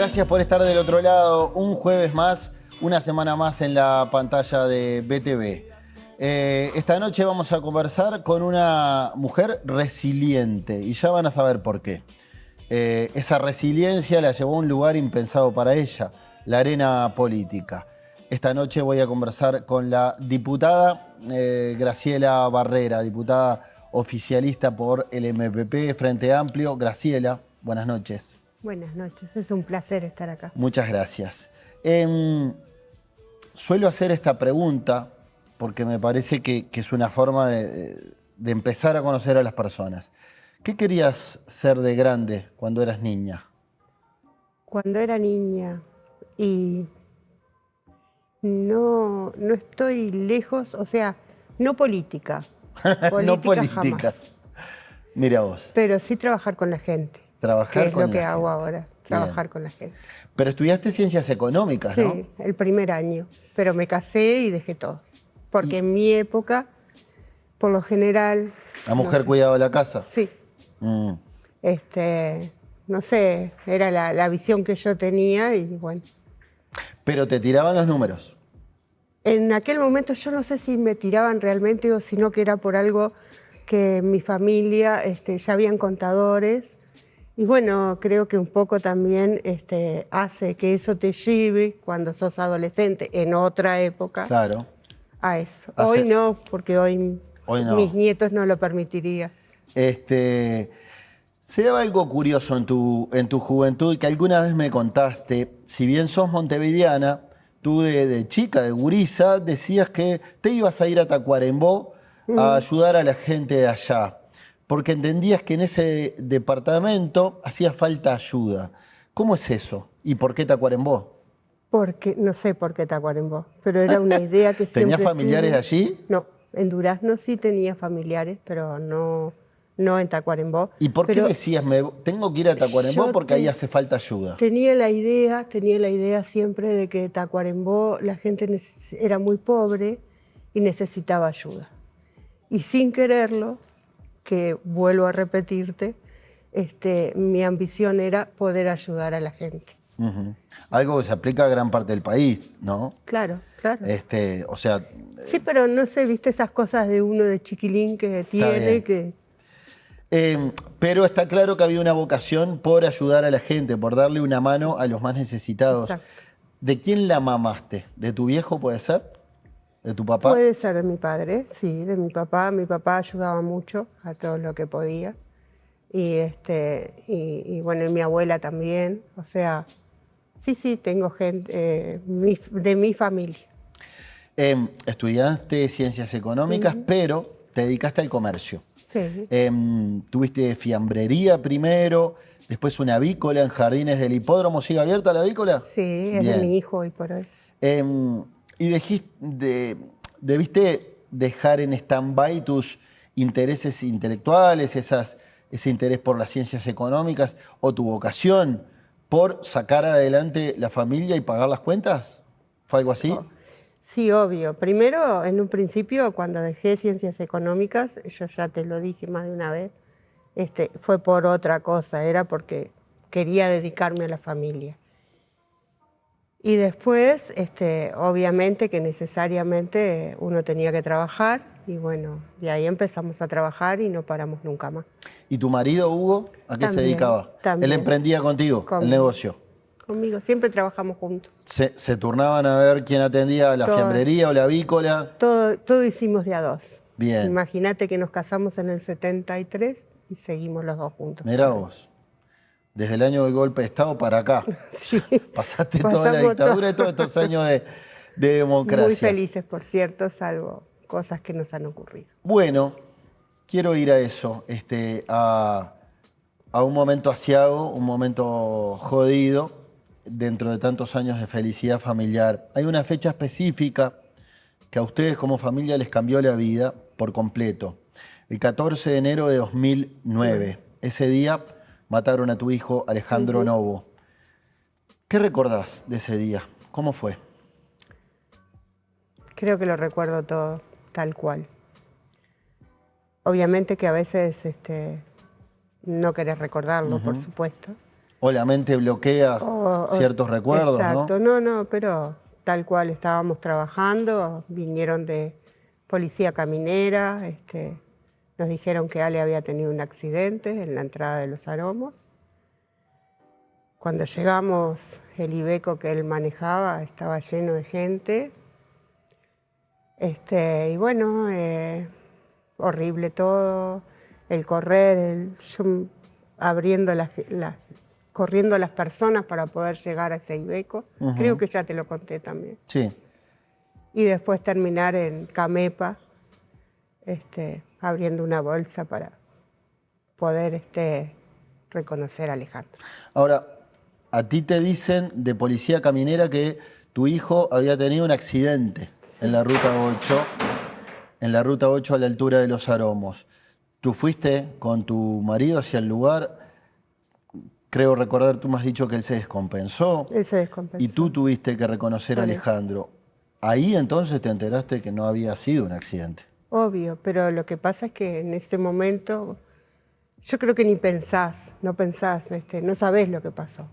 Gracias por estar del otro lado. Un jueves más, una semana más en la pantalla de BTV. Esta noche vamos a conversar con una mujer resiliente y ya van a saber por qué. Esa resiliencia la llevó a un lugar impensado para ella, la arena política. Esta noche voy a conversar con la diputada Graciela Barrera, diputada oficialista por el MPP, Frente Amplio. Graciela, buenas noches. Buenas noches, es un placer estar acá. Muchas gracias. Suelo hacer esta pregunta porque me parece que es una forma de empezar a conocer a las personas. ¿Qué querías ser de grande cuando eras niña? Cuando era niña y no estoy lejos, o sea, no política. No política. Jamás. Mira vos. Pero sí trabajar con la gente. Trabajar que con es lo que la hago gente. ahora, trabajar con la gente. Pero estudiaste ciencias económicas, ¿no? Sí, el primer año, pero me casé y dejé todo. Porque en mi época, por lo general... ¿La mujer cuidaba la casa? Sí. No sé, era la visión que yo tenía y bueno. Pero te tiraban los números. En aquel momento yo no sé si me tiraban realmente o si no que era por algo que en mi familia ya habían contadores. Y bueno, creo que un poco también hace que eso te lleve cuando sos adolescente, en otra época, Claro. a eso. Hoy no, porque hoy no. Mis nietos no lo permitirían. Se daba algo curioso en tu juventud que alguna vez me contaste. Si bien sos montevideana, tú de chica, de gurisa, decías que te ibas a ir a Tacuarembó a ayudar a la gente de allá, porque entendías que en ese departamento hacía falta ayuda. ¿Cómo es eso? ¿Y por qué Tacuarembó? Porque, no sé por qué Tacuarembó, pero era una idea que siempre ¿Tenías familiares tuve. allí? No, en Durazno sí tenía familiares, pero no en Tacuarembó. ¿Y por qué decías, tengo que ir a Tacuarembó porque ahí hace falta ayuda? Tenía la idea siempre de que Tacuarembó la gente era muy pobre y necesitaba ayuda. Y sin quererlo, que vuelvo a repetirte, mi ambición era poder ayudar a la gente. Algo que se aplica a gran parte del país, ¿no? Claro, claro. O sea... Sí, pero no sé, viste esas cosas de uno de chiquilín que tiene que... pero está claro que había una vocación por ayudar a la gente, por darle una mano a los más necesitados. Exacto. ¿De quién la mamaste? ¿De tu viejo puede ser? ¿De tu papá? Puede ser de mi padre, sí, de mi papá. Mi papá ayudaba mucho a todo lo que podía. Y bueno, y mi abuela también. O sea, sí, tengo gente de mi familia. Estudiaste ciencias económicas, pero te dedicaste al comercio. Sí. Tuviste fiambrería primero, después una avícola en Jardines del Hipódromo. ¿Sigue abierta la avícola? Sí, es de mi hijo hoy por hoy. Y debiste dejar en stand-by tus intereses intelectuales, ese interés por las ciencias económicas o tu vocación por sacar adelante la familia y pagar las cuentas. ¿Fue algo así? Sí, obvio. Primero, en un principio, cuando dejé ciencias económicas, yo ya te lo dije más de una vez, fue por otra cosa, era porque quería dedicarme a la familia. Y después, obviamente que necesariamente uno tenía que trabajar y bueno, de ahí empezamos a trabajar y no paramos nunca más. ¿Y tu marido, Hugo, a qué se dedicaba? También. ¿Él emprendía contigo el negocio? Conmigo, siempre trabajamos juntos. ¿Se turnaban a ver quién atendía la fiambrería o la avícola? Todo hicimos de a dos. Bien. Imagínate que nos casamos en el 73 y seguimos los dos juntos. Mirá vos. Desde el año del golpe de Estado para acá. Sí. Pasaste toda la dictadura y todos estos años de democracia. Muy felices, por cierto, salvo cosas que nos han ocurrido. Bueno, quiero ir a eso, a un momento aciago, un momento jodido, dentro de tantos años de felicidad familiar. Hay una fecha específica que a ustedes como familia les cambió la vida por completo. El 14 de enero de 2009. Ese día mataron a tu hijo Alejandro Novo. ¿Qué recordás de ese día? ¿Cómo fue? Creo que lo recuerdo todo, tal cual. Obviamente que a veces no querés recordarlo, por supuesto. O la mente bloquea ciertos recuerdos, exacto, ¿no? no, pero tal cual estábamos trabajando, vinieron de policía caminera, nos dijeron que Ale había tenido un accidente en la entrada de Los Aromos. Cuando llegamos, el Iveco que él manejaba estaba lleno de gente. Y bueno, horrible todo, el correr, yo abriendo corriendo a las personas para poder llegar a ese Iveco. Creo que ya te lo conté también. Sí. Y después terminar en Camepa, abriendo una bolsa para poder reconocer a Alejandro. Ahora, a ti te dicen de policía caminera que tu hijo había tenido un accidente en la ruta 8 a la altura de Los Aromos. Tú fuiste con tu marido hacia el lugar, creo recordar, tú me has dicho que él se descompensó. Él se descompensó. Y tú tuviste que reconocer a Alejandro. Ahí entonces te enteraste que no había sido un accidente. Obvio, pero lo que pasa es que en ese momento yo creo que ni pensás, no sabés lo que pasó.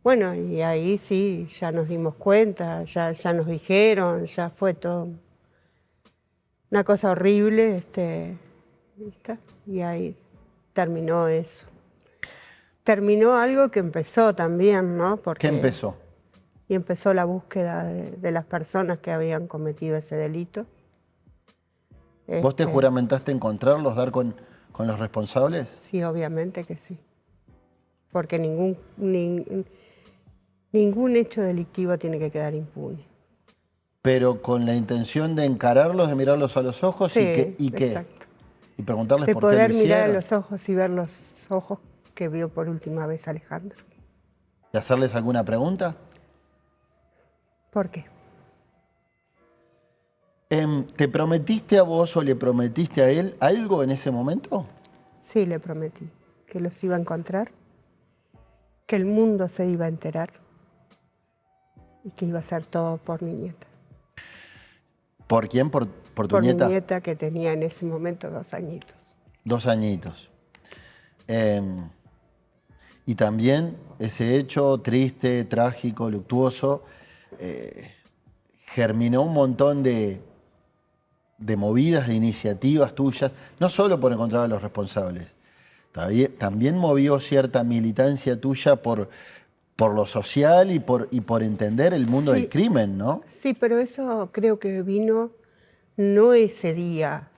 Bueno, y ahí sí, ya nos dimos cuenta, ya nos dijeron, ya fue todo una cosa horrible, y ahí terminó eso. Terminó algo que empezó también, ¿no? Porque, ¿Qué empezó? Y empezó la búsqueda de las personas que habían cometido ese delito. ¿Vos te juramentaste encontrarlos, dar con los responsables? Sí, obviamente que sí. Porque ningún hecho delictivo tiene que quedar impune. Pero con la intención de encararlos, de mirarlos a los ojos, Sí, ¿y qué? exacto. Y preguntarles De por qué lo poder hicieron. mirar a los ojos y ver los ojos que vio por última vez Alejandro. ¿Y hacerles alguna pregunta? ¿Por qué? ¿Te prometiste a vos o le prometiste a él algo en ese momento? Sí, le prometí que los iba a encontrar, que el mundo se iba a enterar y que iba a ser todo por mi nieta. ¿Por quién? ¿Por tu por nieta? Mi nieta que tenía en ese momento 2 añitos. 2 añitos. Y también ese hecho triste, trágico, luctuoso, germinó un montón de movidas, de iniciativas tuyas, no solo por encontrar a los responsables, también movió cierta militancia tuya por lo social y por entender el mundo del crimen, ¿no? Sí, pero eso creo que vino no ese día,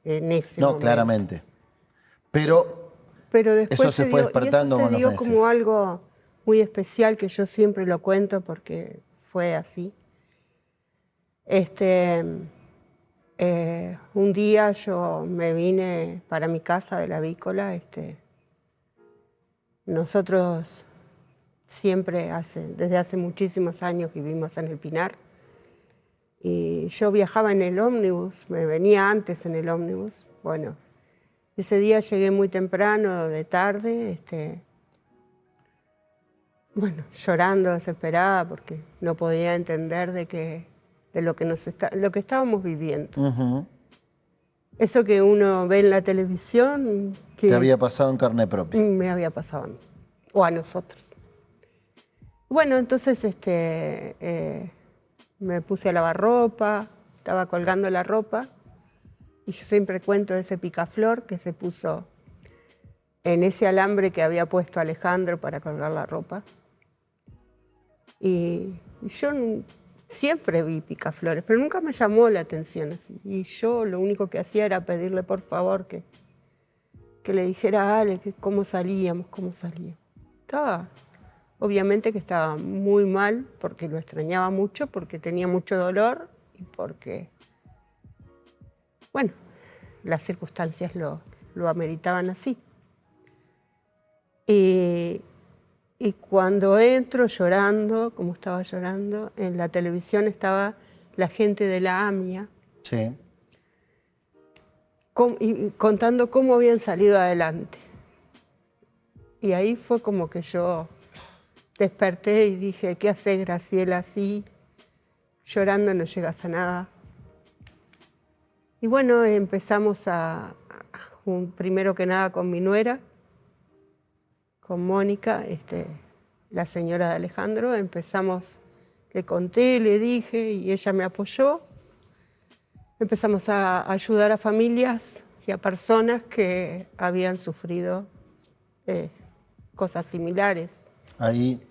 en ese momento. No, claramente. Pero después eso se fue despertando con los meses. Como algo muy especial que yo siempre lo cuento porque fue así. Un día yo me vine para mi casa de la Avícola. Nosotros siempre, desde hace muchísimos años, vivimos en el Pinar. Y yo viajaba en el ómnibus, me venía antes en el ómnibus. Bueno, ese día llegué muy temprano, de tarde, bueno, llorando, desesperada, porque no podía entender de lo que estábamos viviendo. Eso que uno ve en la televisión... ¿Te había pasado en carne propia? Me había pasado a mí, o a nosotros. Bueno, entonces me puse a lavar ropa, estaba colgando la ropa, y yo siempre cuento de ese picaflor que se puso en ese alambre que había puesto Alejandro para colgar la ropa. Y yo siempre vi picaflores, pero nunca me llamó la atención así. Y yo lo único que hacía era pedirle por favor que le dijera a Ale que cómo salíamos. Obviamente que estaba muy mal, porque lo extrañaba mucho, porque tenía mucho dolor y porque, bueno, las circunstancias lo ameritaban así. Y cuando entro llorando, como estaba llorando, en la televisión estaba la gente de la AMIA. Sí. Contando cómo habían salido adelante. Y ahí fue como que yo desperté y dije, ¿qué hace Graciela así? Llorando no llegas a nada. Y bueno, empezamos primero que nada con mi nuera, con Mónica, la señora de Alejandro, empezamos, le conté, le dije y ella me apoyó. Empezamos a ayudar a familias y a personas que habían sufrido cosas similares. Ahí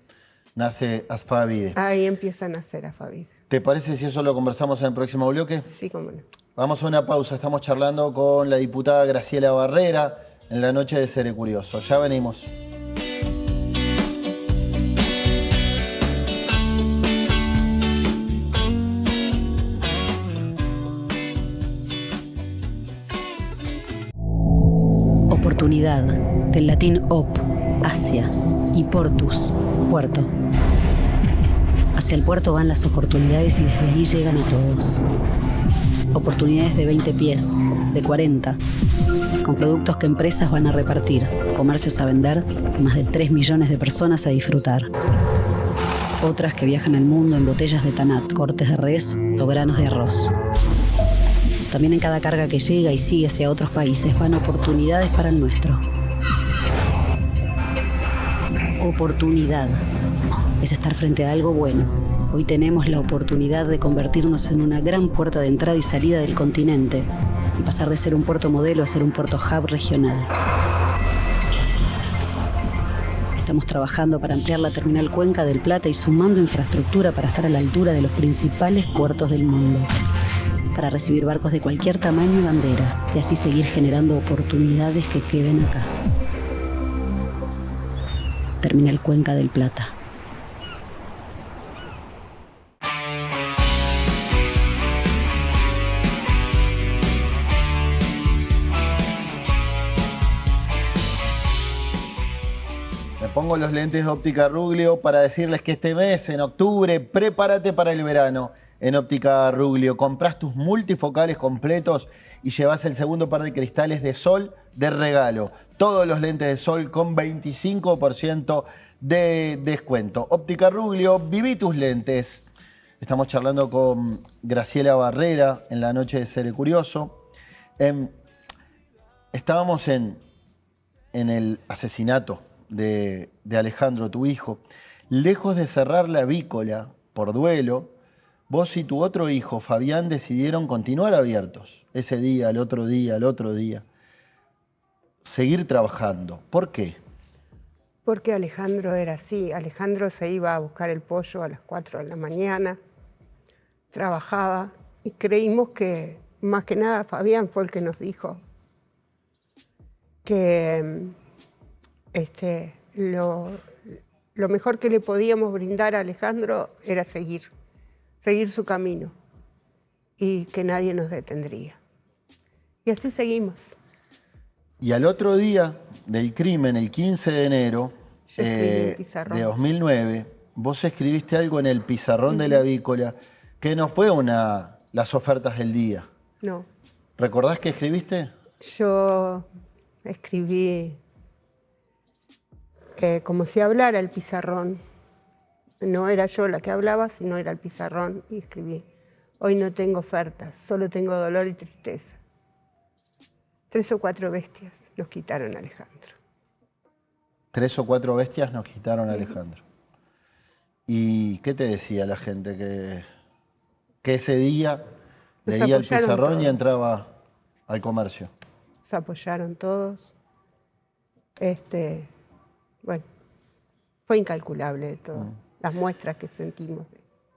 nace Asfavide. Ahí empieza a nacer Asfavide. ¿Te parece si eso lo conversamos en el próximo bloque? Sí, cómo no. Vamos a una pausa. Estamos charlando con la diputada Graciela Barrera en la noche de Seré Curioso. Ya venimos. Oportunidad, del latín op, hacia, y portus, puerto. Hacia el puerto van las oportunidades y desde ahí llegan a todos. Oportunidades de 20 pies, de 40, con productos que empresas van a repartir, comercios a vender, más de 3 millones de personas a disfrutar. Otras que viajan el mundo en botellas de tanat, cortes de res o granos de arroz. También en cada carga que llega y sigue hacia otros países van oportunidades para el nuestro. Oportunidad es estar frente a algo bueno. Hoy tenemos la oportunidad de convertirnos en una gran puerta de entrada y salida del continente y pasar de ser un puerto modelo a ser un puerto hub regional. Estamos trabajando para ampliar la terminal Cuenca del Plata y sumando infraestructura para estar a la altura de los principales puertos del mundo, para recibir barcos de cualquier tamaño y bandera y así seguir generando oportunidades que queden acá. Terminal Cuenca del Plata. Me pongo los lentes de Óptica Ruglio para decirles que este mes, en octubre, prepárate para el verano. En Óptica Ruglio comprás tus multifocales completos y llevas el segundo par de cristales de sol de regalo. Todos los lentes de sol con 25% de descuento. Óptica Ruglio, viví tus lentes. Estamos charlando con Graciela Barrera en la noche de Seré Curioso. Estábamos en el asesinato de Alejandro, tu hijo. Lejos de cerrar la avícola por duelo, vos y tu otro hijo, Fabián, decidieron continuar abiertos. Ese día, el otro día, el otro día. Seguir trabajando. ¿Por qué? Porque Alejandro era así. Alejandro se iba a buscar el pollo a las 4 de la mañana, trabajaba y creímos que, más que nada, Fabián fue el que nos dijo que lo mejor que le podíamos brindar a Alejandro era seguir su camino y que nadie nos detendría. Y así seguimos. Y al otro día del crimen, el 15 de enero de 2009, vos escribiste algo en el pizarrón de la avícola que no fue las ofertas del día. No. ¿Recordás qué escribiste? Yo escribí como si hablara el pizarrón. No era yo la que hablaba, sino era el pizarrón, y escribí: hoy no tengo ofertas, solo tengo dolor y tristeza. 3 o 4 bestias nos quitaron a Alejandro. 3 o 4 bestias nos quitaron a Alejandro. ¿Y qué te decía la gente? Que ese día leía el pizarrón todos. Y entraba al comercio. Se apoyaron todos. Bueno, fue incalculable todo. Las muestras que sentimos.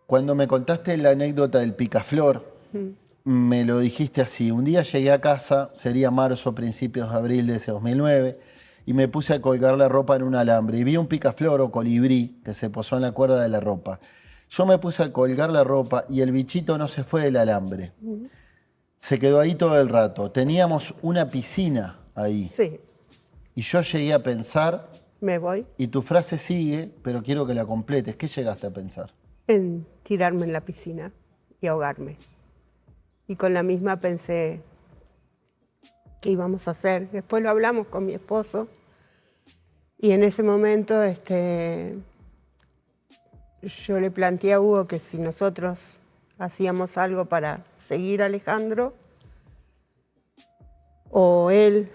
Cuando me contaste la anécdota del picaflor, me lo dijiste así: un día llegué a casa, sería marzo, principios de abril de ese 2009, y me puse a colgar la ropa en un alambre y vi un picaflor o colibrí que se posó en la cuerda de la ropa. Yo me puse a colgar la ropa y el bichito no se fue del alambre. Se quedó ahí todo el rato. Teníamos una piscina ahí. Sí. Y yo llegué a pensar... Me voy. Y tu frase sigue, pero quiero que la completes. ¿Qué llegaste a pensar? En tirarme en la piscina y ahogarme. Y con la misma pensé, ¿qué íbamos a hacer? Después lo hablamos con mi esposo y en ese momento yo le planteé a Hugo que si nosotros hacíamos algo para seguir a Alejandro, o él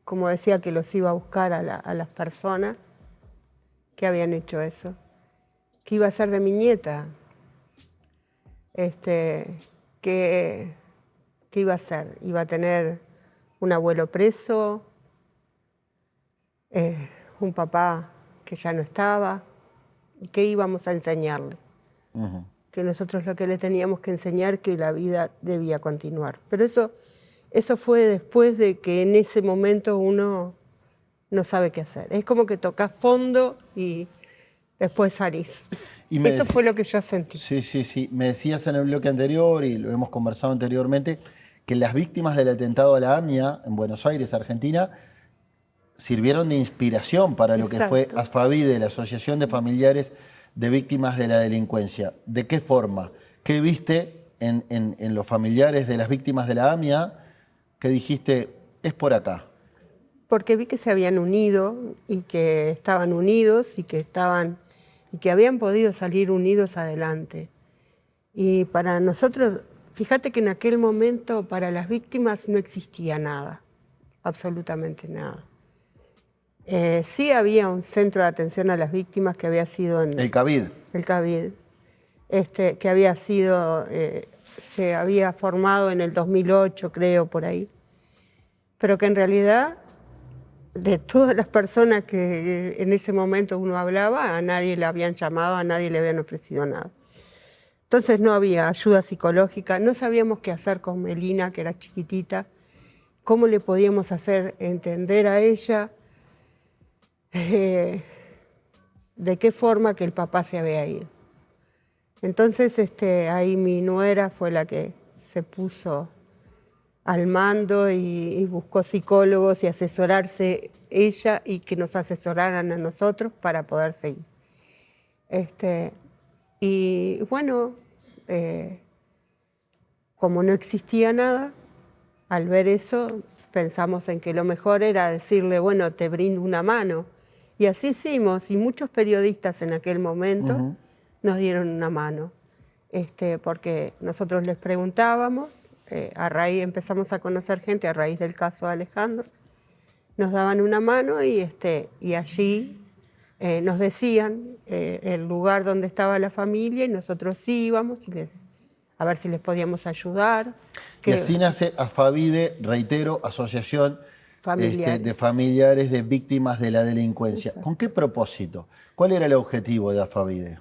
como decía, que los iba a buscar a las personas que habían hecho eso. ¿Qué iba a ser de mi nieta? ¿Qué iba a hacer? ¿Iba a tener un abuelo preso? ¿Un papá que ya no estaba? ¿Qué íbamos a enseñarle? Que nosotros lo que le teníamos que enseñar que la vida debía continuar. Pero eso fue después de que en ese momento uno no sabe qué hacer. Es como que tocas fondo y después salís. Eso fue lo que yo sentí. Sí. Me decías en el bloque anterior, y lo hemos conversado anteriormente, que las víctimas del atentado a la AMIA en Buenos Aires, Argentina, sirvieron de inspiración para lo que fue ASFAVIDE, la Asociación de Familiares de Víctimas de la Delincuencia. ¿De qué forma? ¿Qué viste en los familiares de las víctimas de la AMIA que dijiste, es por acá? Porque vi que se habían unido y que estaban unidos y que habían podido salir unidos adelante. Y para nosotros, fíjate que en aquel momento para las víctimas no existía nada, absolutamente nada. Sí había un centro de atención a las víctimas que había sido en... El CAVID. El CAVID, que había sido, se había formado en el 2008, creo, por ahí. Pero que en realidad, de todas las personas que en ese momento uno hablaba, a nadie le habían llamado, a nadie le habían ofrecido nada. Entonces no había ayuda psicológica, no sabíamos qué hacer con Melina, que era chiquitita, cómo le podíamos hacer entender a ella de qué forma que el papá se había ido. Entonces ahí mi nuera fue la que se puso al mando y buscó psicólogos y asesorarse ella y que nos asesoraran a nosotros para poder seguir. Y bueno, como no existía nada, al ver eso pensamos en que lo mejor era decirle, bueno, te brindo una mano. Y así hicimos, y muchos periodistas en aquel momento nos dieron una mano, porque nosotros les preguntábamos, empezamos a conocer gente a raíz del caso de Alejandro, nos daban una mano y allí nos decían el lugar donde estaba la familia y nosotros íbamos a ver si les podíamos ayudar. Y así nace ASFAVIDE, reitero, Asociación de Familiares de Víctimas de la Delincuencia. Exacto. ¿Con qué propósito? ¿Cuál era el objetivo de ASFAVIDE?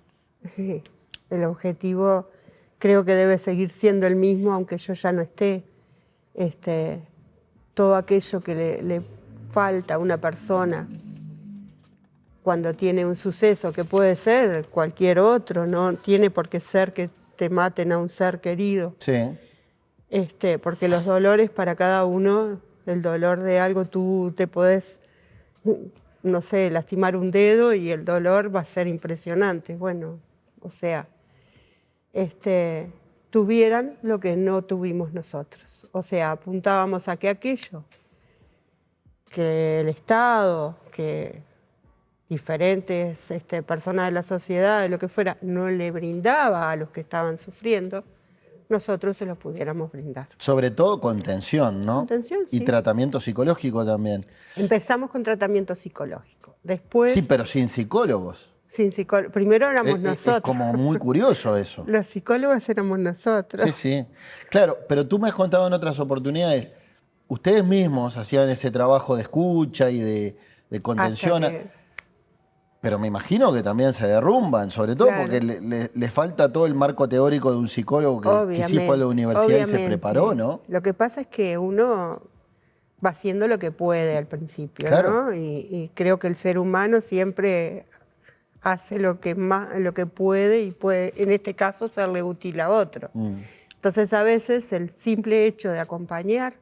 El objetivo creo que debe seguir siendo el mismo, aunque yo ya no esté. Todo aquello que le falta a una persona cuando tiene un suceso, que puede ser cualquier otro, no tiene por qué ser que te maten a un ser querido. Sí. Porque los dolores para cada uno, el dolor de algo, tú te podés, no sé, lastimar un dedo y el dolor va a ser impresionante. Bueno, o sea, tuvieran lo que no tuvimos nosotros. O sea, apuntábamos a que aquello, que el Estado, que diferentes personas de la sociedad, de lo que fuera, no le brindaba a los que estaban sufriendo, nosotros se los pudiéramos brindar. Sobre todo contención, ¿no? Contención, sí. Y tratamiento psicológico también. Empezamos con tratamiento psicológico. Después... Sí, pero sin psicólogos. Sin psicólogos. Primero éramos nosotros. Es como muy curioso eso. Los psicólogos éramos nosotros. Sí, sí. Claro, pero tú me has contado en otras oportunidades, ustedes mismos hacían ese trabajo de escucha y de contención. Pero me imagino que también se derrumban, sobre todo porque les falta todo el marco teórico de un psicólogo que sí fue a la universidad y se preparó, ¿no? Lo que pasa es que uno va haciendo lo que puede al principio, claro, ¿no? Y creo que el ser humano siempre hace lo que puede y puede, en este caso, serle útil a otro. Entonces, a veces, el simple hecho de acompañar,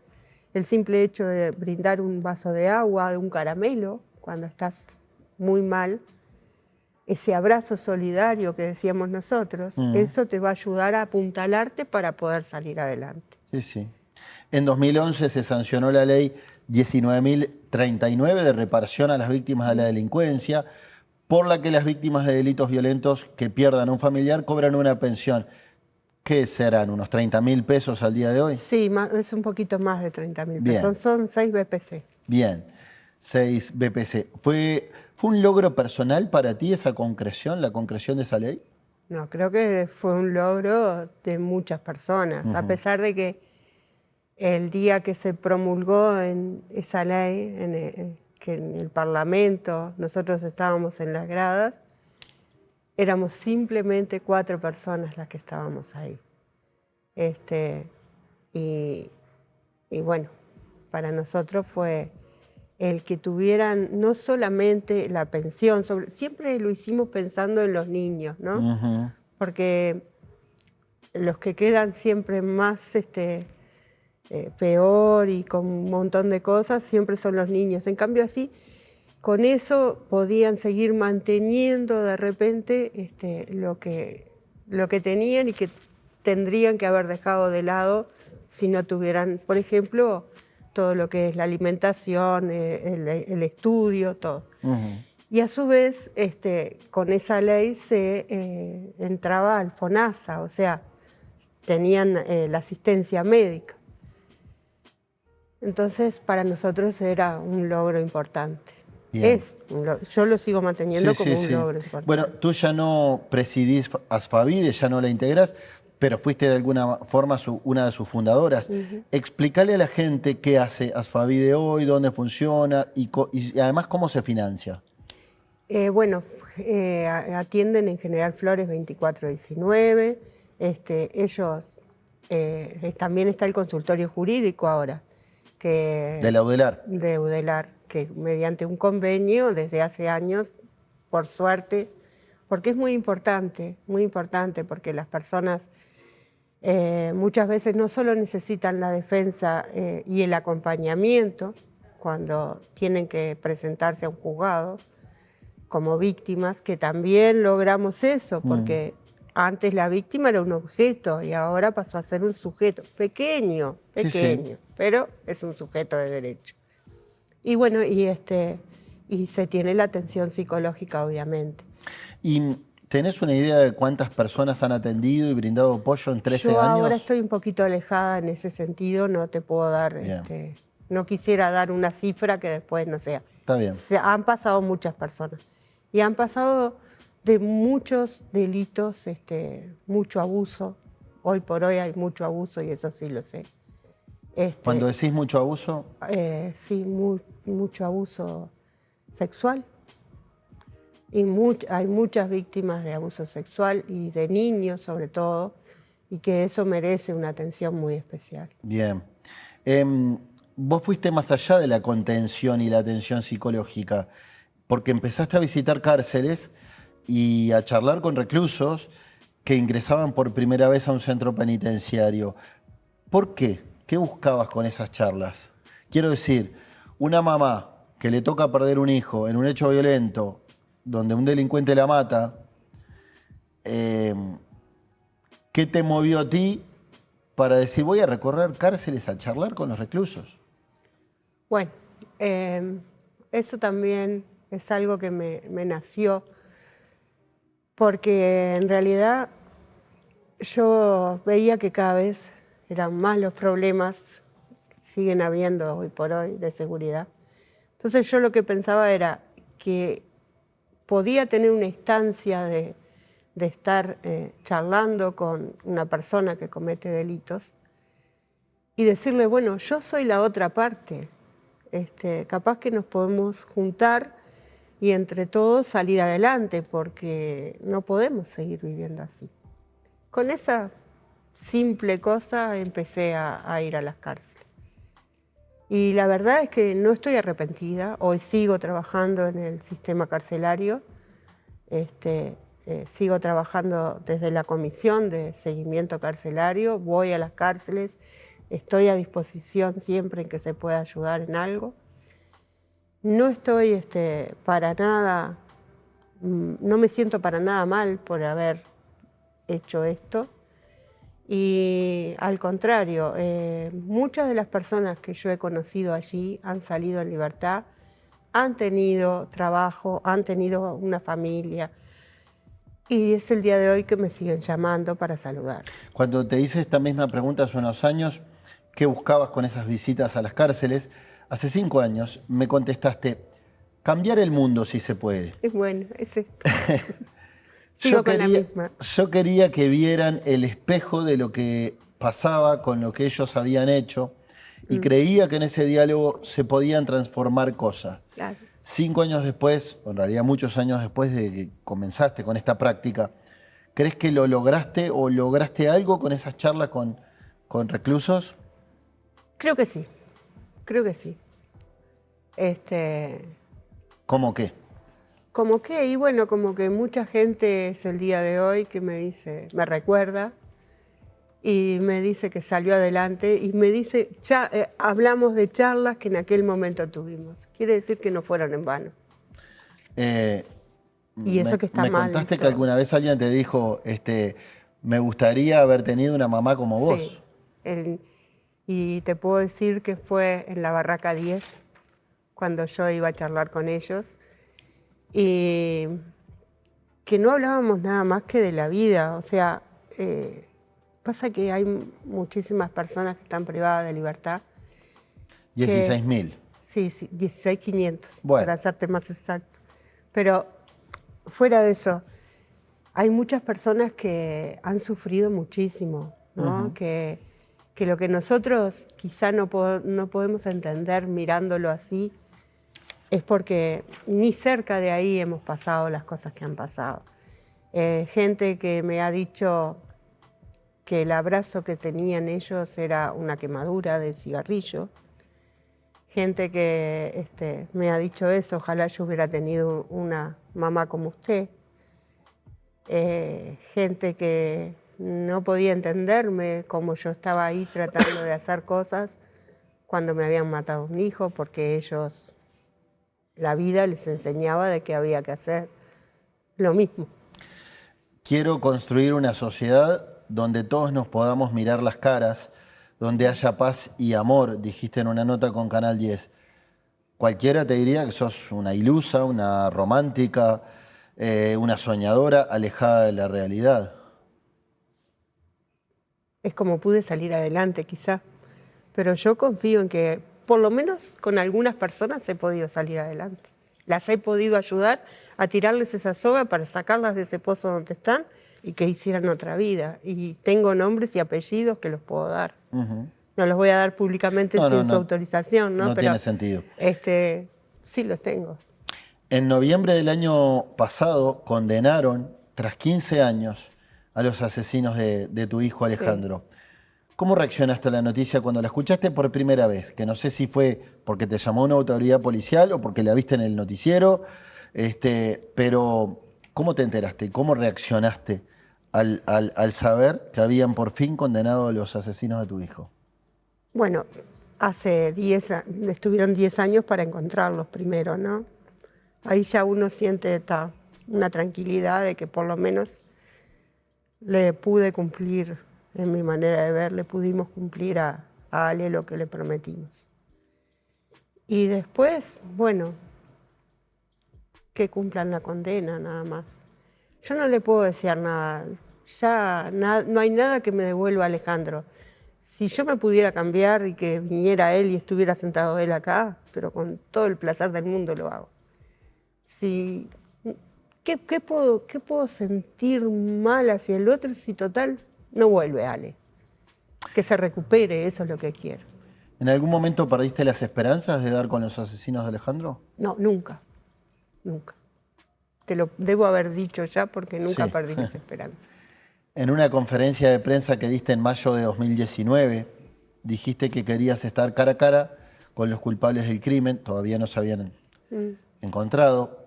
el simple hecho de brindar un vaso de agua, un caramelo, cuando estás muy mal, ese abrazo solidario que decíamos nosotros, eso te va a ayudar a apuntalarte para poder salir adelante. Sí, sí. En 2011 se sancionó la ley 19.039 de reparación a las víctimas de la delincuencia, por la que las víctimas de delitos violentos que pierdan a un familiar cobran una pensión. ¿Qué serán? ¿Unos 30.000 pesos al día de hoy? Sí, es un poquito más de 30.000 pesos. Son 6 BPC. Bien, 6 BPC. ¿Fue un logro personal para ti esa concreción, la concreción de esa ley? No, creo que fue un logro de muchas personas, a pesar de que el día que se promulgó en esa ley, que en el Parlamento nosotros estábamos en las gradas, éramos simplemente 4 personas las que estábamos ahí. Y bueno, para nosotros fue el que tuvieran no solamente la pensión, siempre lo hicimos pensando en los niños, ¿no? Porque los que quedan siempre más peor y con un montón de cosas siempre son los niños. En cambio así, con eso podían seguir manteniendo de repente lo que tenían y que tendrían que haber dejado de lado si no tuvieran, por ejemplo, todo lo que es la alimentación, el estudio, todo. Y a su vez, con esa ley se entraba al FONASA, o sea, tenían la asistencia médica. Entonces, para nosotros era un logro importante. Yo lo sigo manteniendo como un logro importante. Bueno, tú ya no presidís Asfavide, ya no la integrás, pero fuiste de alguna forma una de sus fundadoras. Explícale a la gente qué hace Asfavide hoy, dónde funciona y además cómo se financia. Bueno, atienden en General Flores 2419. Ellos, también está el consultorio jurídico ahora. ¿De la UDELAR? De UDELAR, que mediante un convenio desde hace años, por suerte, porque es muy importante, porque las personas muchas veces no solo necesitan la defensa y el acompañamiento cuando tienen que presentarse a un juzgado como víctimas, que también logramos eso, porque antes la víctima era un objeto y ahora pasó a ser un sujeto pequeño, pero es un sujeto de derecho. Y bueno, y se tiene la atención psicológica, obviamente. ¿Y tenés una idea de cuántas personas han atendido y brindado apoyo en 13 años? Yo ahora estoy un poquito alejada en ese sentido, no te puedo dar, no quisiera dar una cifra que después no sea. Está bien. Han pasado muchas personas y han pasado de muchos delitos, mucho abuso. Hoy por hoy hay mucho abuso y eso sí lo sé. Cuando decís mucho abuso... Sí, mucho abuso sexual. Y hay muchas víctimas de abuso sexual y de niños sobre todo, y que eso merece una atención muy especial. Bien. Vos fuiste más allá de la contención y la atención psicológica, porque empezaste a visitar cárceles y a charlar con reclusos que ingresaban por primera vez a un centro penitenciario. ¿Por qué? ¿Qué buscabas con esas charlas? Quiero decir, una mamá que le toca perder un hijo en un hecho violento, donde un delincuente la mata, ¿qué te movió a ti para decir voy a recorrer cárceles a charlar con los reclusos? Bueno, eso también es algo que me nació, porque en realidad yo veía que cada vez eran más los problemas, siguen habiendo hoy por hoy, de seguridad. Entonces yo lo que pensaba era que podía tener una instancia de estar charlando con una persona que comete delitos y decirle, bueno, yo soy la otra parte, capaz que nos podemos juntar y entre todos salir adelante, porque no podemos seguir viviendo así. Con esa simple cosa empecé a ir a las cárceles. Y la verdad es que no estoy arrepentida, hoy sigo trabajando en el sistema carcelario, sigo trabajando desde la comisión de seguimiento carcelario, voy a las cárceles, estoy a disposición siempre en que se pueda ayudar en algo. No estoy para nada, no me siento para nada mal por haber hecho esto. Y al contrario, muchas de las personas que yo he conocido allí han salido en libertad, han tenido trabajo, han tenido una familia, y es el día de hoy que me siguen llamando para saludar. Cuando te hice esta misma pregunta hace unos años, ¿qué buscabas con esas visitas a las cárceles? Hace 5 años me contestaste, cambiar el mundo si se puede. Es bueno, es esto. Sigo con la misma. Yo quería que vieran el espejo de lo que pasaba con lo que ellos habían hecho y creía que en ese diálogo se podían transformar cosas. Claro. 5 años después, o en realidad muchos años después de que comenzaste con esta práctica, ¿crees que lo lograste o lograste algo con esas charlas con reclusos? Creo que sí, creo que sí. ¿Cómo qué? Como que, y bueno, como que mucha gente es el día de hoy que me dice, me recuerda y me dice que salió adelante y me dice, hablamos de charlas que en aquel momento tuvimos. Quiere decir que no fueron en vano. Y eso que está mal. Me contaste que alguna vez alguien te dijo, me gustaría haber tenido una mamá como vos. Sí, y te puedo decir que fue en la Barraca 10, cuando yo iba a charlar con ellos. Y que no hablábamos nada más que de la vida, o sea, pasa que hay muchísimas personas que están privadas de libertad. 16.000. Sí, 16.500, bueno, para hacerte más exacto. Pero fuera de eso, hay muchas personas que han sufrido muchísimo, ¿no? Que lo que nosotros quizá no podemos entender mirándolo así, es porque ni cerca de ahí hemos pasado las cosas que han pasado. Gente que me ha dicho que el abrazo que tenían ellos era una quemadura de cigarrillo. Gente que me ha dicho eso, ojalá yo hubiera tenido una mamá como usted. Gente que no podía entenderme como yo estaba ahí tratando de hacer cosas cuando me habían matado un hijo, porque ellos... La vida les enseñaba de que había que hacer lo mismo. Quiero construir una sociedad donde todos nos podamos mirar las caras, donde haya paz y amor, dijiste en una nota con Canal 10. Cualquiera te diría que sos una ilusa, una romántica, una soñadora alejada de la realidad. Es como pude salir adelante, quizá. Pero yo confío en que... por lo menos con algunas personas he podido salir adelante. Las he podido ayudar a tirarles esa soga para sacarlas de ese pozo donde están y que hicieran otra vida. Y tengo nombres y apellidos que los puedo dar. No los voy a dar públicamente sin su autorización, ¿no? No pero, tiene sentido. Sí, los tengo. En noviembre del año pasado condenaron, tras 15 años, a los asesinos de tu hijo Alejandro. Sí. ¿Cómo reaccionaste a la noticia cuando la escuchaste por primera vez? Que no sé si fue porque te llamó una autoridad policial o porque la viste en el noticiero, pero ¿cómo te enteraste? ¿Cómo reaccionaste al saber que habían por fin condenado a los asesinos de tu hijo? Bueno, estuvieron 10 años para encontrarlos primero, ¿no? Ahí ya uno siente una tranquilidad de que por lo menos le pude cumplir. En mi manera de ver, le pudimos cumplir a Ale lo que le prometimos. Y después, bueno, que cumplan la condena, nada más. Yo no le puedo desear nada. No hay nada que me devuelva a Alejandro. Si yo me pudiera cambiar y que viniera él y estuviera sentado él acá, pero con todo el placer del mundo lo hago. ¿Qué puedo sentir mal hacia el otro si total... no vuelve, Ale. Que se recupere, eso es lo que quiero. ¿En algún momento perdiste las esperanzas de dar con los asesinos de Alejandro? No, nunca. Nunca. Te lo debo haber dicho ya porque nunca perdí las esperanzas. En una conferencia de prensa que diste en mayo de 2019, dijiste que querías estar cara a cara con los culpables del crimen, todavía no se habían encontrado.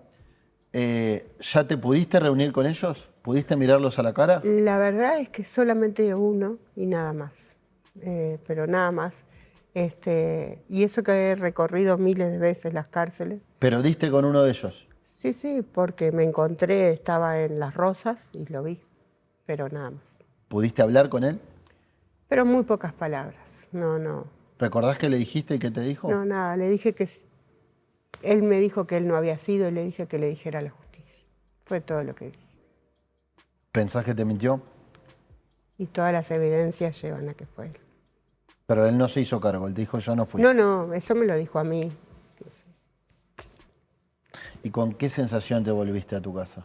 ¿Ya te pudiste reunir con ellos? ¿Pudiste mirarlos a la cara? La verdad es que solamente uno y nada más, pero nada más. Y eso que he recorrido miles de veces las cárceles. ¿Pero diste con uno de ellos? Sí, porque me encontré, estaba en Las Rosas y lo vi, pero nada más. ¿Pudiste hablar con él? Pero muy pocas palabras, no. ¿Recordás qué le dijiste y qué te dijo? No, nada, le dije que... Él me dijo que él no había sido y le dije que le dijera la justicia. Fue todo lo que dije. ¿Pensás que te mintió? Y todas las evidencias llevan a que fue él. Pero él no se hizo cargo, él dijo yo no fui. No, eso me lo dijo a mí. ¿Y con qué sensación te volviste a tu casa?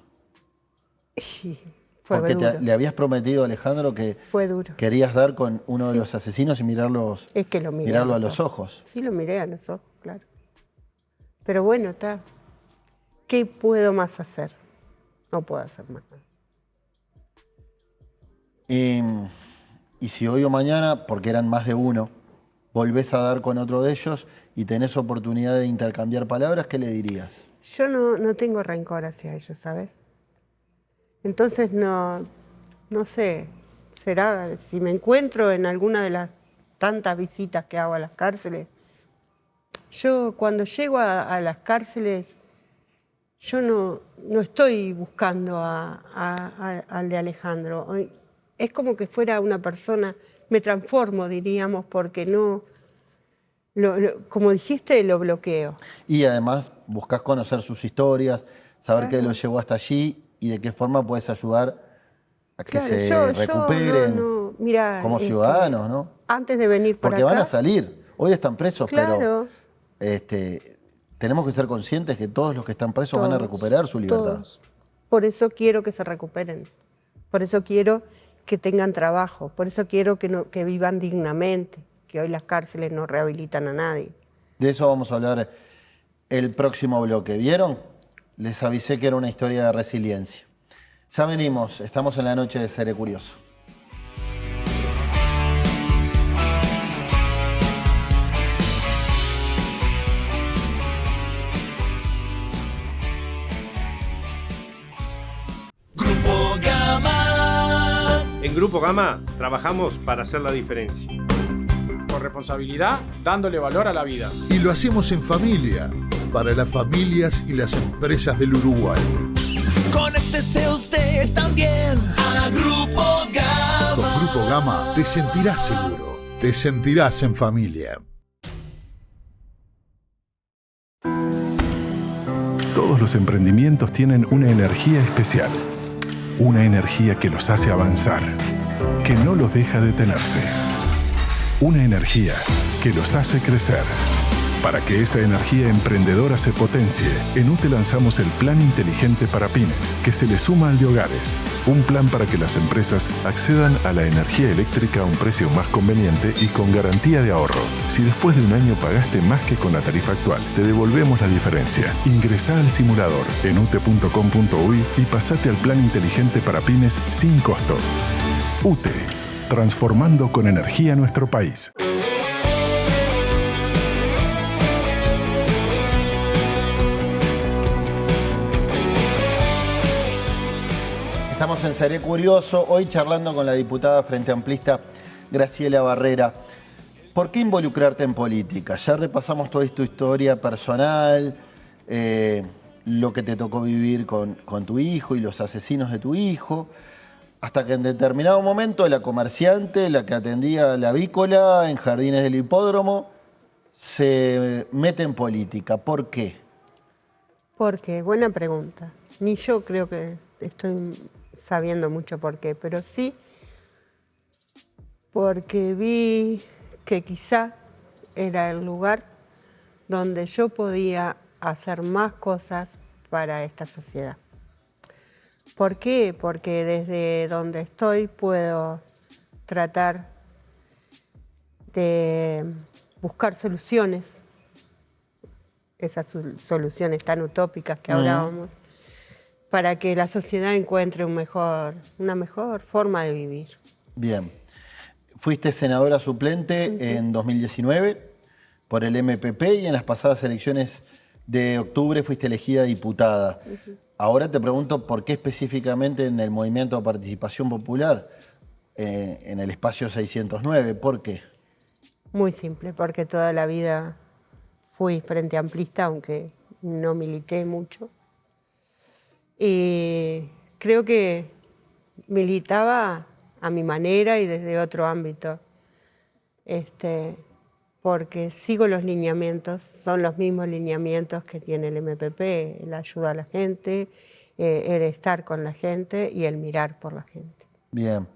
Y fue Porque duro. le habías prometido a Alejandro que Fue duro. querías dar con uno de los asesinos y mirarlo a los ojos. Sí, lo miré a los ojos, claro. Pero bueno, está. ¿Qué puedo más hacer? No puedo hacer más nada. Y si hoy o mañana, porque eran más de uno, volvés a dar con otro de ellos y tenés oportunidad de intercambiar palabras, ¿qué le dirías? Yo no tengo rencor hacia ellos, ¿sabes? Entonces no sé, será, si me encuentro en alguna de las tantas visitas que hago a las cárceles, yo cuando llego a las cárceles, yo no estoy buscando al de Alejandro. Es como que fuera una persona, me transformo, diríamos, porque no, como dijiste, lo bloqueo. Y además buscás conocer sus historias, saber Claro. qué lo llevó hasta allí y de qué forma puedes ayudar a que Claro, se recuperen mirá, como ciudadanos, ¿no? Antes de venir por Porque acá, van a salir. Hoy están presos, claro, pero tenemos que ser conscientes que todos los que están presos van a recuperar su libertad. todos. Por eso quiero que se recuperen. Por eso quiero que tengan trabajo. Por eso quiero que vivan dignamente. Que hoy las cárceles no rehabilitan a nadie. De eso vamos a hablar el próximo bloque. ¿Vieron? Les avisé que era una historia de resiliencia. Ya venimos, estamos en la noche de Seré Curioso. Grupo Gama. En Grupo Gama trabajamos para hacer la diferencia. Con responsabilidad, dándole valor a la vida. Y lo hacemos en familia, para las familias y las empresas del Uruguay. Conéctese usted también a Grupo Gama. Con Grupo Gama te sentirás seguro, te sentirás en familia. Todos los emprendimientos tienen una energía especial. Una energía que los hace avanzar, que no los deja detenerse. Una energía que los hace crecer. Para que esa energía emprendedora se potencie, en UTE lanzamos el Plan Inteligente para Pymes, que se le suma al de hogares. Un plan para que las empresas accedan a la energía eléctrica a un precio más conveniente y con garantía de ahorro. Si después de un año pagaste más que con la tarifa actual, te devolvemos la diferencia. Ingresá al simulador en ute.com.uy y pasate al Plan Inteligente para Pymes sin costo. UTE, transformando con energía nuestro país. Estamos en Seré Curioso, hoy charlando con la diputada Frente Amplista Graciela Barrera. ¿Por qué involucrarte en política? Ya repasamos toda tu historia personal, lo que te tocó vivir con tu hijo y los asesinos de tu hijo, hasta que en determinado momento la comerciante, la que atendía la avícola en Jardines del Hipódromo, se mete en política. ¿Por qué? Porque, buena pregunta. Ni yo creo que estoy sabiendo mucho por qué, pero sí porque vi que quizá era el lugar donde yo podía hacer más cosas para esta sociedad. ¿Por qué? Porque desde donde estoy puedo tratar de buscar soluciones, esas soluciones tan utópicas que hablábamos, para que la sociedad encuentre una mejor forma de vivir. Bien. Fuiste senadora suplente en 2019 por el MPP y en las pasadas elecciones de octubre fuiste elegida diputada. Ahora te pregunto por qué específicamente en el Movimiento de Participación Popular, en el espacio 609, ¿por qué? Muy simple, porque toda la vida fui frente amplista, aunque no milité mucho. Y creo que militaba a mi manera y desde otro ámbito, porque sigo los lineamientos, son los mismos lineamientos que tiene el MPP, el ayuda a la gente, el estar con la gente y el mirar por la gente. Bien.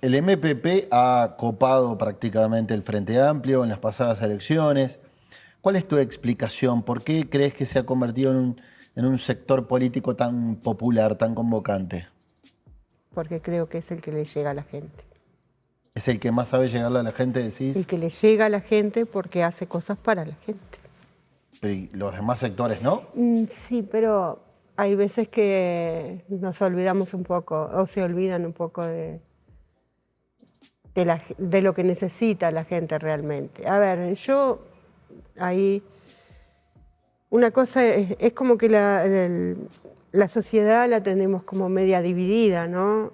El MPP ha copado prácticamente el Frente Amplio en las pasadas elecciones. ¿Cuál es tu explicación? ¿Por qué crees que se ha convertido en un sector político tan popular, tan convocante? Porque creo que es el que le llega a la gente. ¿Es el que más sabe llegarle a la gente, decís? El que le llega a la gente porque hace cosas para la gente. Pero ¿y los demás sectores no? Sí, pero hay veces que nos olvidamos un poco, o se olvidan un poco de lo que necesita la gente realmente. A ver, yo ahí... Una cosa es como que la sociedad la tenemos como media dividida, ¿no?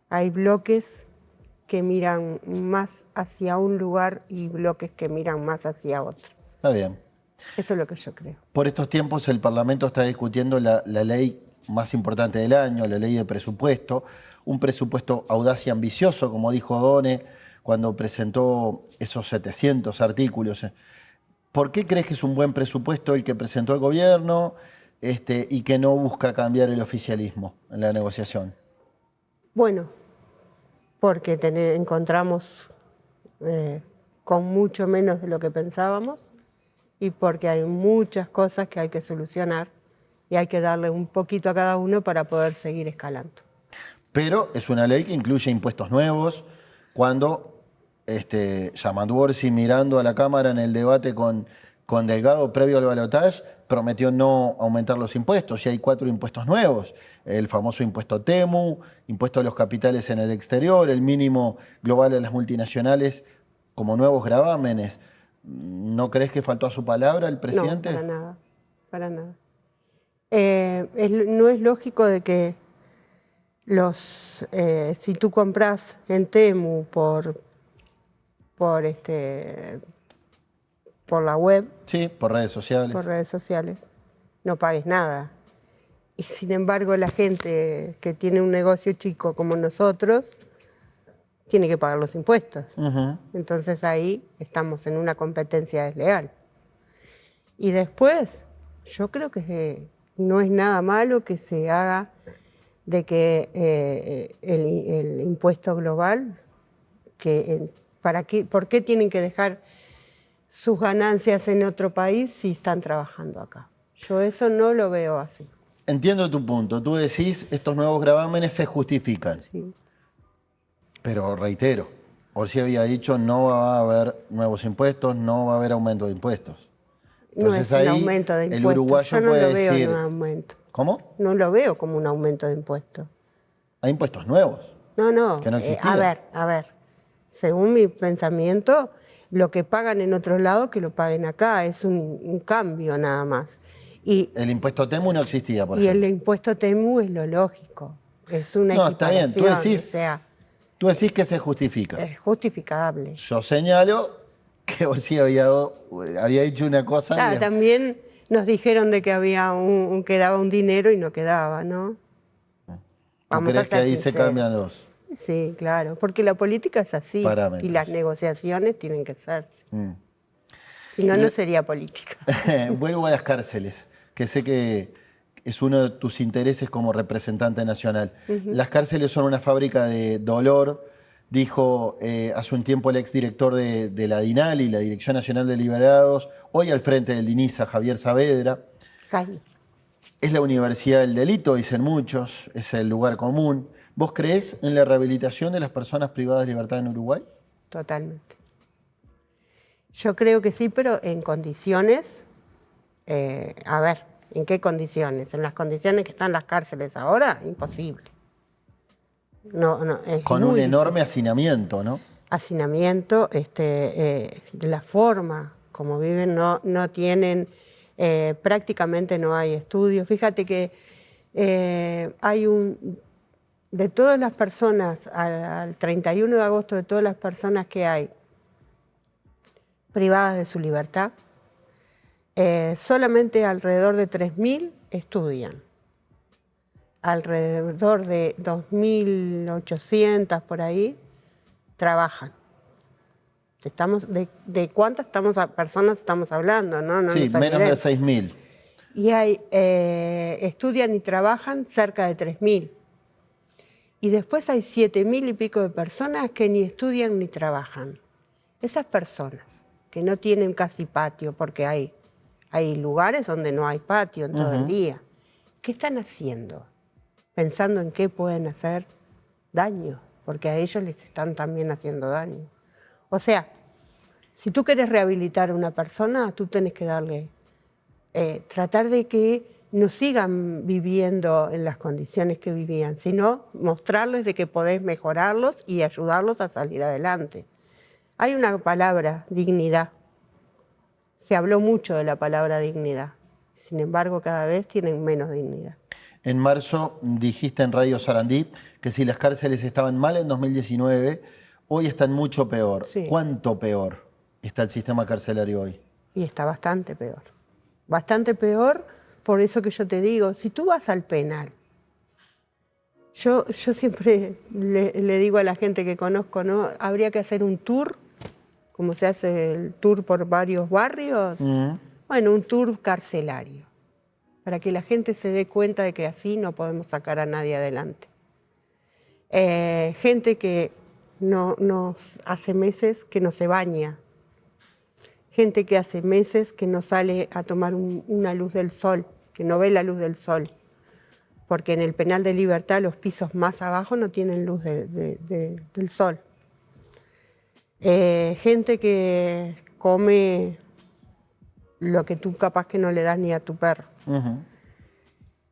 Hay bloques que miran más hacia un lugar y bloques que miran más hacia otro. Está bien. Eso es lo que yo creo. Por estos tiempos el Parlamento está discutiendo la ley más importante del año, la ley de presupuesto, un presupuesto audaz y ambicioso, como dijo Done cuando presentó esos 700 artículos. ¿Por qué crees que es un buen presupuesto el que presentó el gobierno y que no busca cambiar el oficialismo en la negociación? Bueno, porque encontramos con mucho menos de lo que pensábamos y porque hay muchas cosas que hay que solucionar y hay que darle un poquito a cada uno para poder seguir escalando. Pero es una ley que incluye impuestos nuevos. Cuando Yamandu Orsi, mirando a la Cámara en el debate con Delgado previo al balotaje, prometió no aumentar los impuestos. Y hay 4 impuestos nuevos. El famoso impuesto TEMU, impuesto a los capitales en el exterior, el mínimo global de las multinacionales como nuevos gravámenes. ¿No crees que faltó a su palabra el presidente? No, para nada, para nada. No es lógico de que si tú compras en Temu por la web. Sí, por redes sociales. Por redes sociales, no pagues nada. Y sin embargo la gente que tiene un negocio chico como nosotros tiene que pagar los impuestos. Entonces ahí estamos en una competencia desleal. Y después, yo creo que no es nada malo que se haga de que el impuesto global, ¿por qué tienen que dejar sus ganancias en otro país si están trabajando acá? Yo eso no lo veo así. Entiendo tu punto. Tú decís, estos nuevos gravámenes se justifican. Sí. Pero reitero, Orsi había dicho no va a haber nuevos impuestos, no va a haber aumento de impuestos. Entonces no es un ahí aumento de impuestos. el uruguayo yo no puede lo veo decir... en un aumento. ¿Cómo? No lo veo como un aumento de impuestos. Hay impuestos nuevos. No. Que no existían. A ver. Según mi pensamiento, lo que pagan en otro lado, que lo paguen acá. Es un cambio nada más. El impuesto TEMU no existía, por ejemplo. ejemplo. Y el impuesto TEMU es lo lógico. Es una equiparación. Está bien. Tú decís que se justifica. Es justificable. Yo señalo que Orsi había dicho una cosa. Claro, también nos dijeron de que había quedaba un dinero y no quedaba, ¿no? ¿Tú crees que ahí se cambian los...? Sí, claro, porque la política es así parámetros. Y las negociaciones tienen que hacerse. Si no, no sería política. Vuelvo a las cárceles, que sé que es uno de tus intereses como representante nacional. Las cárceles son una fábrica de dolor, dijo hace un tiempo el exdirector de la DINALI, la Dirección Nacional de Liberados, hoy al frente del DINISA, Javier Saavedra. Jaime. Es la universidad del delito, dicen muchos, es el lugar común. ¿Vos creés en la rehabilitación de las personas privadas de libertad en Uruguay? Totalmente. Yo creo que sí, pero en condiciones, a ver, ¿en qué condiciones? En las condiciones que están las cárceles ahora, imposible. Con un enorme hacinamiento, ¿no? Hacinamiento, de la forma como viven, no tienen, prácticamente no hay estudios. Fíjate que de todas las personas, al 31 de agosto, de todas las personas que hay privadas de su libertad, solamente alrededor de 3.000 estudian. Alrededor de 2.800 por ahí trabajan. ¿De cuántas personas estamos hablando? No sí, menos de 6.000. Y estudian y trabajan cerca de 3.000. Y después hay 7.000 y pico de personas que ni estudian ni trabajan. Esas personas que no tienen casi patio, porque hay lugares donde no hay patio en todo el día, ¿qué están haciendo? Pensando en qué pueden hacer daño, porque a ellos les están también haciendo daño. O sea, si tú quieres rehabilitar a una persona, tú tienes que darle, tratar de que no sigan viviendo en las condiciones que vivían, sino mostrarles de que podés mejorarlos y ayudarlos a salir adelante. Hay una palabra, dignidad. Se habló mucho de la palabra dignidad. Sin embargo, cada vez tienen menos dignidad. En marzo dijiste en Radio Sarandí que si las cárceles estaban mal en 2019, hoy están mucho peor. Sí. ¿Cuánto peor está el sistema carcelario hoy? Y está bastante peor. Bastante peor, por eso que yo te digo, si tú vas al penal, yo siempre le digo a la gente que conozco, ¿no? Habría que hacer un tour, como se hace el tour por varios barrios, bueno, un tour carcelario, para que la gente se dé cuenta de que así no podemos sacar a nadie adelante. Gente que hace meses que no se baña, gente que hace meses que no sale a tomar una luz del sol, que no ve la luz del sol, porque en el penal de Libertad los pisos más abajo no tienen luz del sol. Gente que come lo que tú capaz que no le das ni a tu perro.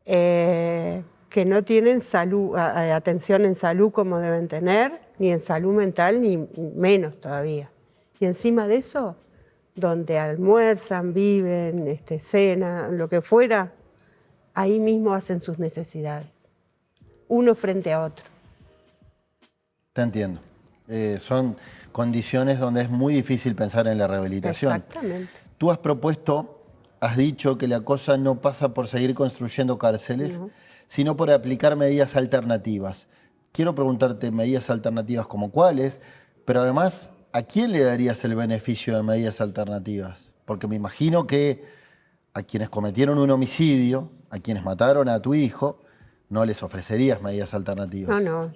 Que no tienen salud, atención en salud como deben tener, ni en salud mental, ni menos todavía. Y encima de eso, donde almuerzan, viven, cenan, lo que fuera, ahí mismo hacen sus necesidades, uno frente a otro. Te entiendo. Son condiciones donde es muy difícil pensar en la rehabilitación. Exactamente. Tú has dicho que la cosa no pasa por seguir construyendo cárceles, sino por aplicar medidas alternativas. Quiero preguntarte medidas alternativas como cuáles, pero además, ¿a quién le darías el beneficio de medidas alternativas? Porque me imagino que a quienes cometieron un homicidio, a quienes mataron a tu hijo, no les ofrecerías medidas alternativas. No,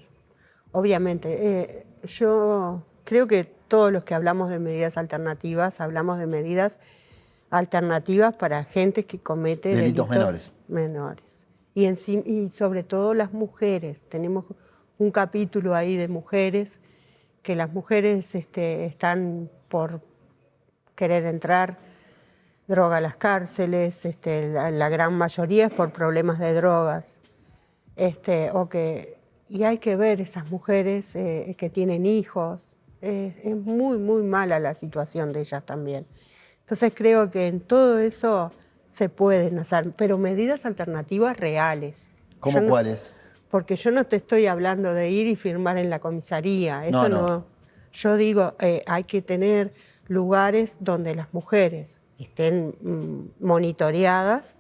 obviamente. Yo creo que todos los que hablamos de medidas alternativas, hablamos de medidas alternativas para gente que comete delitos menores. Y sobre todo las mujeres. Tenemos un capítulo ahí de mujeres, que las mujeres están por querer entrar droga a las cárceles, la gran mayoría es por problemas de drogas. Y hay que ver esas mujeres que tienen hijos. Es muy, muy mala la situación de ellas también. Entonces creo que en todo eso se pueden hacer, pero medidas alternativas reales. ¿Cómo cuáles? Porque yo no te estoy hablando de ir y firmar en la comisaría. Eso no. Yo digo, hay que tener lugares donde las mujeres estén monitoreadas,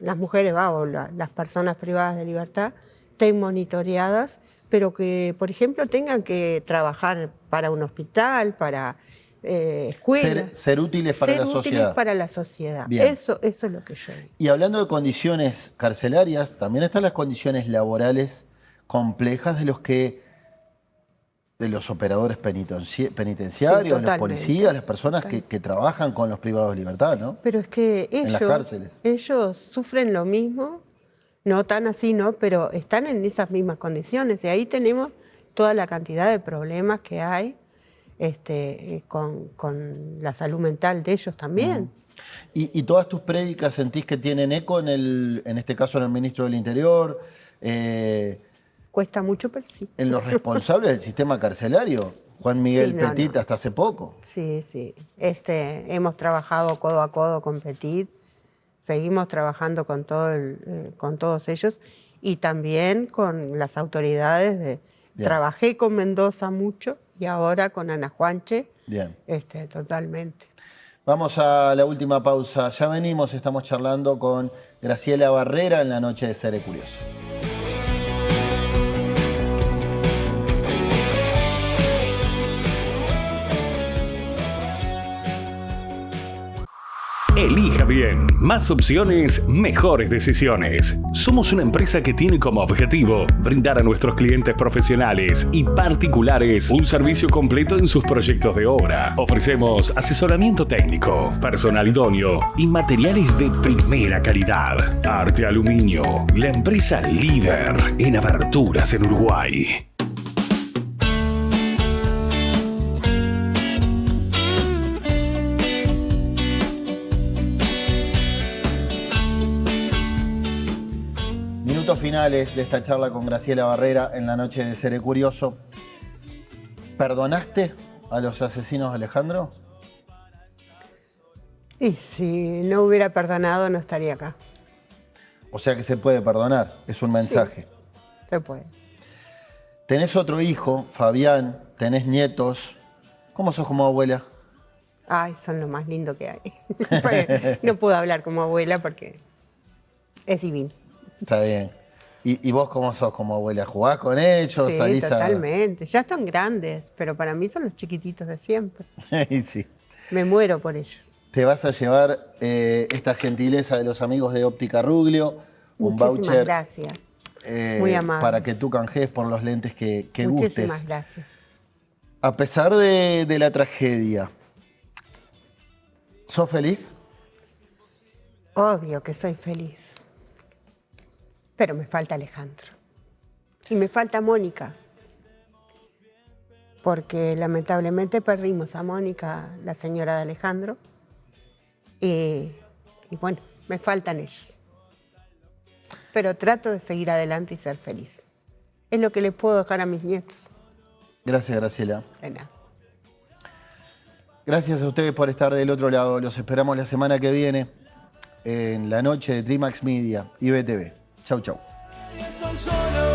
las mujeres, o las personas privadas de libertad, estén monitoreadas, pero que, por ejemplo, tengan que trabajar para un hospital, para escuelas. Ser útiles para la sociedad. Ser útiles para la sociedad. Bien. Eso es lo que yo digo. Y hablando de condiciones carcelarias, también están las condiciones laborales complejas de los operadores penitenciarios, Sí, los policías, las personas que trabajan con los privados de libertad, ¿no? Pero es que en las cárceles. Ellos sufren lo mismo, no tan así, ¿no? Pero están en esas mismas condiciones. Y ahí tenemos toda la cantidad de problemas que hay con la salud mental de ellos también. ¿Y todas tus prédicas sentís que tienen eco en este caso en el ministro del Interior? Cuesta mucho, pero sí. En los responsables del sistema carcelario, Juan Miguel Petit, hasta hace poco. Sí. Hemos trabajado codo a codo con Petit, seguimos trabajando con todos ellos y también con las autoridades. Trabajé con Mendoza mucho y ahora con Ana Juanche. Bien. Totalmente. Vamos a la última pausa. Ya venimos, estamos charlando con Graciela Barrera en la noche de Seré Curioso. Elija bien. Más opciones, mejores decisiones. Somos una empresa que tiene como objetivo brindar a nuestros clientes profesionales y particulares un servicio completo en sus proyectos de obra. Ofrecemos asesoramiento técnico, personal idóneo y materiales de primera calidad. Arte Aluminio, la empresa líder en aberturas en Uruguay. Minutos finales de esta charla con Graciela Barrera en la noche de Seré Curioso. ¿Perdonaste a los asesinos de Alejandro? Y si no hubiera perdonado, no estaría acá. O sea que se puede perdonar, es un mensaje. Sí, se puede. Tenés otro hijo, Fabián, tenés nietos. ¿Cómo sos como abuela? Ay, son lo más lindo que hay. No puedo hablar como abuela porque es divino. Está bien. ¿Y vos cómo sos como abuela? ¿Jugás con ellos? Sí, ¿Salís totalmente. Ya están grandes, pero para mí son los chiquititos de siempre. Sí. Me muero por ellos. Te vas a llevar esta gentileza de los amigos de Óptica Ruglio, un Muchísimas voucher gracias. Muy amables. para que tú canjees por los lentes que Muchísimas gustes. gracias. A pesar de la tragedia, ¿sos feliz? Obvio que soy feliz. Pero me falta Alejandro. Y me falta Mónica. Porque lamentablemente perdimos a Mónica, la señora de Alejandro. Y bueno, me faltan ellos. Pero trato de seguir adelante y ser feliz. Es lo que les puedo dejar a mis nietos. Gracias, Graciela. De nada. Gracias a ustedes por estar del otro lado. Los esperamos la semana que viene en la noche de Trimax Media y BTV. Chau, chau. Estoy solo.